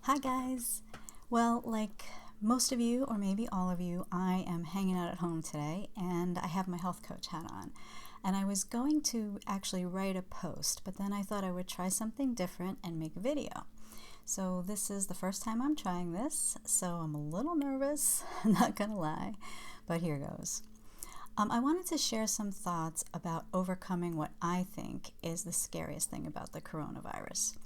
Hi guys! Well, like most of you, or maybe all of you, I am hanging out at home today and I have my health coach hat on. And I was going to actually write a post, but then I thought I would try something different and make a video. So this is the first time I'm trying this, so I'm a little nervous, not gonna lie, but here goes. I wanted to share some thoughts about overcoming what I think is the scariest thing about the coronavirus.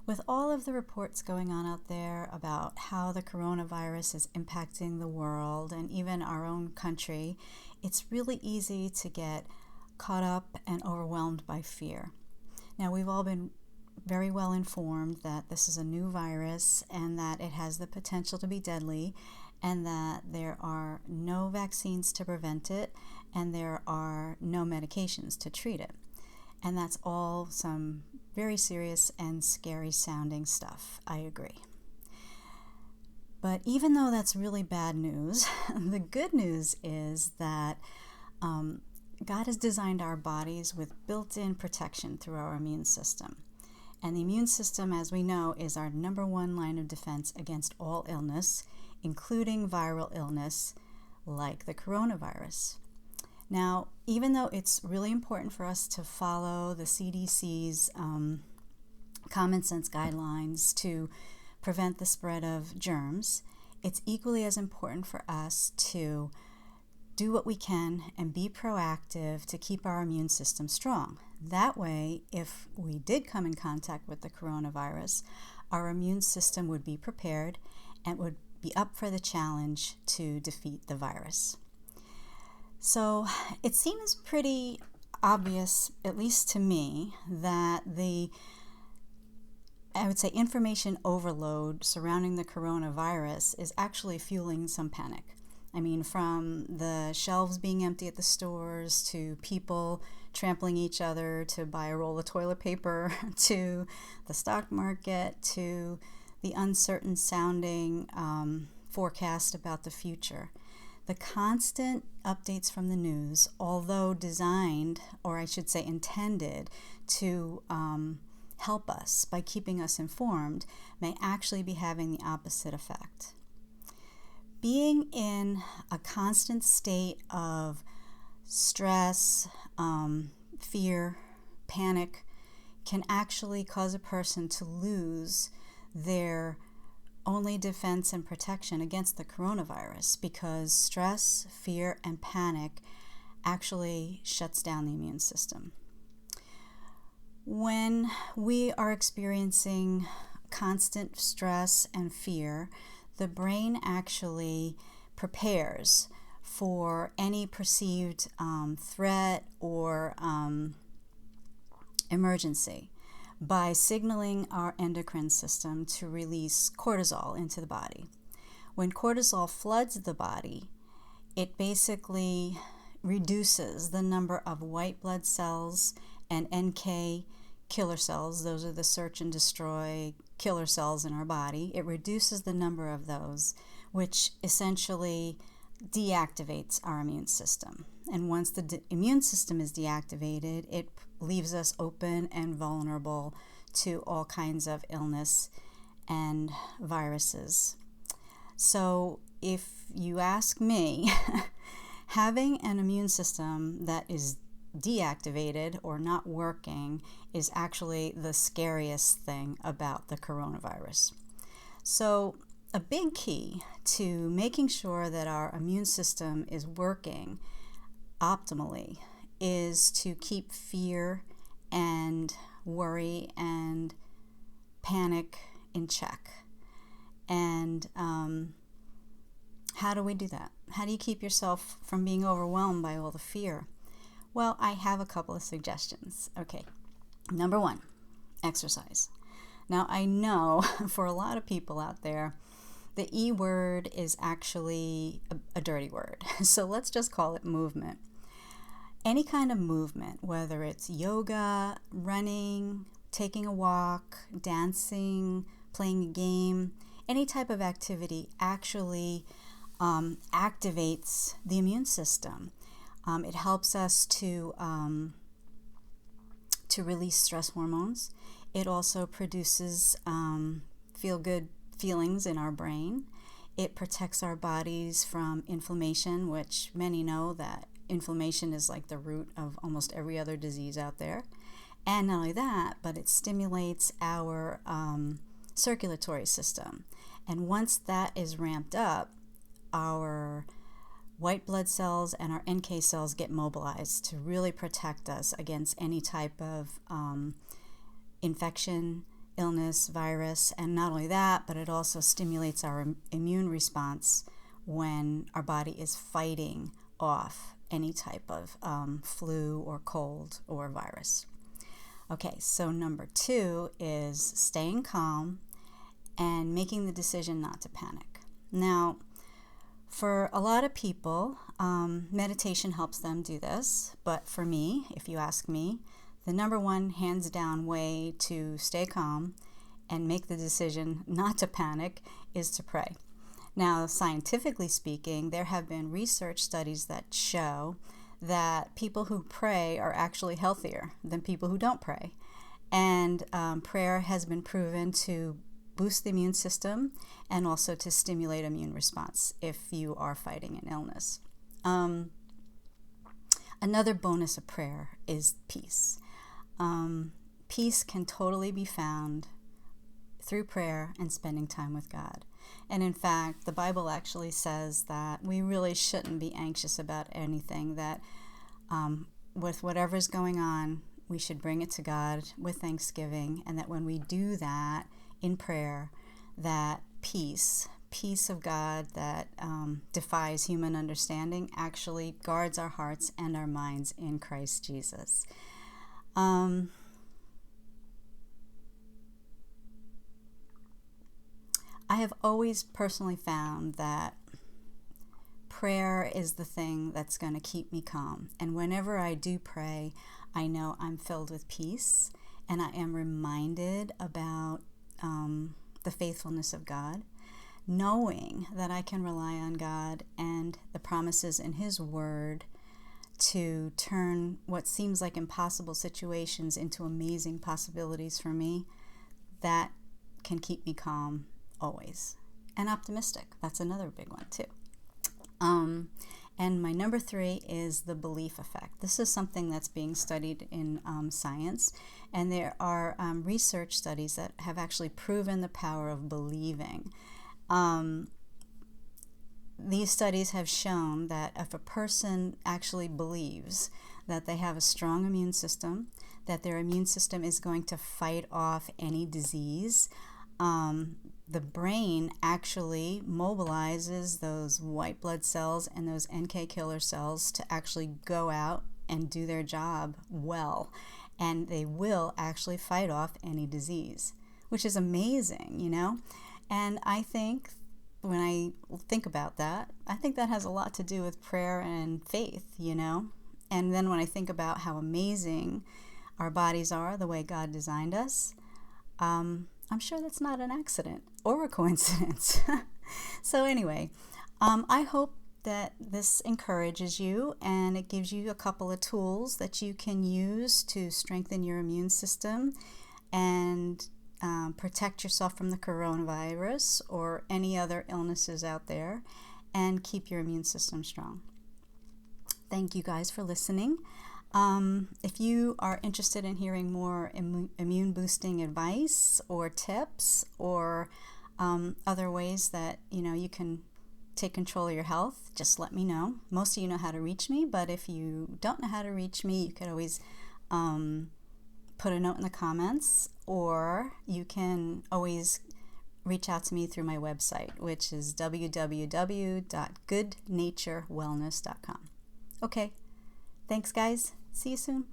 With all of the reports going on out there about how the coronavirus is impacting the world and even our own country, it's really easy to get caught up and overwhelmed by fear. Now, we've all been very well informed that this is a new virus and that it has the potential to be deadly and that there are no vaccines to prevent it and there are no medications to treat it. And that's all some very serious and scary sounding stuff. I agree. But even though that's really bad news, the good news is that God has designed our bodies with built-in protection through our immune system. And the immune system, as we know, is our number one line of defense against all illness, including viral illness like the coronavirus. Now, even though it's really important for us to follow the CDC's common sense guidelines to prevent the spread of germs, it's equally as important for us to do what we can and be proactive to keep our immune system strong. That way, if we did come in contact with the coronavirus, our immune system would be prepared and would be up for the challenge to defeat the virus. So it seems pretty obvious, at least to me, that I would say information overload surrounding the coronavirus is actually fueling some panic. I mean, from the shelves being empty at the stores to people trampling each other to buy a roll of toilet paper to the stock market to the uncertain sounding forecast about the future. The constant updates from the news, although designed, or I should say intended, to help us by keeping us informed, may actually be having the opposite effect. Being in a constant state of stress, fear, panic can actually cause a person to lose their only defense and protection against the coronavirus, because stress, fear, and panic actually shuts down the immune system. When we are experiencing constant stress and fear, the brain actually prepares for any perceived threat or emergency by signaling our endocrine system to release cortisol into the body. When cortisol floods the body, it basically reduces the number of white blood cells and NK killer cells. Those are the search and destroy killer cells in our body. It reduces the number of those, which essentially deactivates our immune system. And once the immune system is deactivated, it leaves us open and vulnerable to all kinds of illness and viruses. So if you ask me, having an immune system that is deactivated or not working is actually the scariest thing about the coronavirus. So a big key to making sure that our immune system is working optimally is to keep fear and worry and panic in check. And how do we do that? How do you keep yourself from being overwhelmed by all the fear? Well, I have a couple of suggestions. Okay, number one, exercise. Now, I know for a lot of people out there, the E word is actually a dirty word. So let's just call it movement. Any kind of movement, whether it's yoga, running, taking a walk, dancing, playing a game, any type of activity actually activates the immune system. It helps us to release stress hormones. It also produces feel-good feelings in our brain. It protects our bodies from inflammation, which many know that inflammation is like the root of almost every other disease out there. And not only that, but it stimulates our circulatory system. And once that is ramped up, our white blood cells and our NK cells get mobilized to really protect us against any type of infection, illness, virus. And not only that, but it also stimulates our immune response when our body is fighting off any type of flu or cold or virus. Okay, so number 2 is staying calm and making the decision not to panic. Now, for a lot of people, meditation helps them do this, but for me, if you ask me, the number 1 hands down way to stay calm and make the decision not to panic is to pray. Now, scientifically speaking, there have been research studies that show that people who pray are actually healthier than people who don't pray. And prayer has been proven to boost the immune system and also to stimulate immune response if you are fighting an illness. Another bonus of prayer is peace. Peace can totally be found through prayer and spending time with God. And in fact, the Bible actually says that we really shouldn't be anxious about anything, that with whatever's going on, we should bring it to God with thanksgiving, and that when we do that in prayer, that peace of God that defies human understanding actually guards our hearts and our minds in Christ Jesus. I have always personally found that prayer is the thing that's going to keep me calm. And whenever I do pray, I know I'm filled with peace, and I am reminded about the faithfulness of God, knowing that I can rely on God and the promises in His Word to turn what seems like impossible situations into amazing possibilities for me. That can keep me calm always, and optimistic. That's another big one too. And my number 3 is the belief effect. This is something that's being studied in science, and there are research studies that have actually proven the power of believing. These studies have shown that if a person actually believes that they have a strong immune system, that their immune system is going to fight off any disease, the brain actually mobilizes those white blood cells and those NK killer cells to actually go out and do their job well. And they will actually fight off any disease, which is amazing, you know? And I think when I think about that, I think that has a lot to do with prayer and faith, you know? And then when I think about how amazing our bodies are, the way God designed us, I'm sure that's not an accident or a coincidence. So anyway, I hope that this encourages you, and it gives you a couple of tools that you can use to strengthen your immune system and protect yourself from the coronavirus or any other illnesses out there, and keep your immune system strong. Thank you guys for listening. If you are interested in hearing more immune boosting advice or tips or other ways that you can take control of your health, just let me know. Most of you know how to reach me, but if you don't know how to reach me, you could always put a note in the comments, or you can always reach out to me through my website, which is www.goodnaturewellness.com. Okay, thanks guys. See you soon.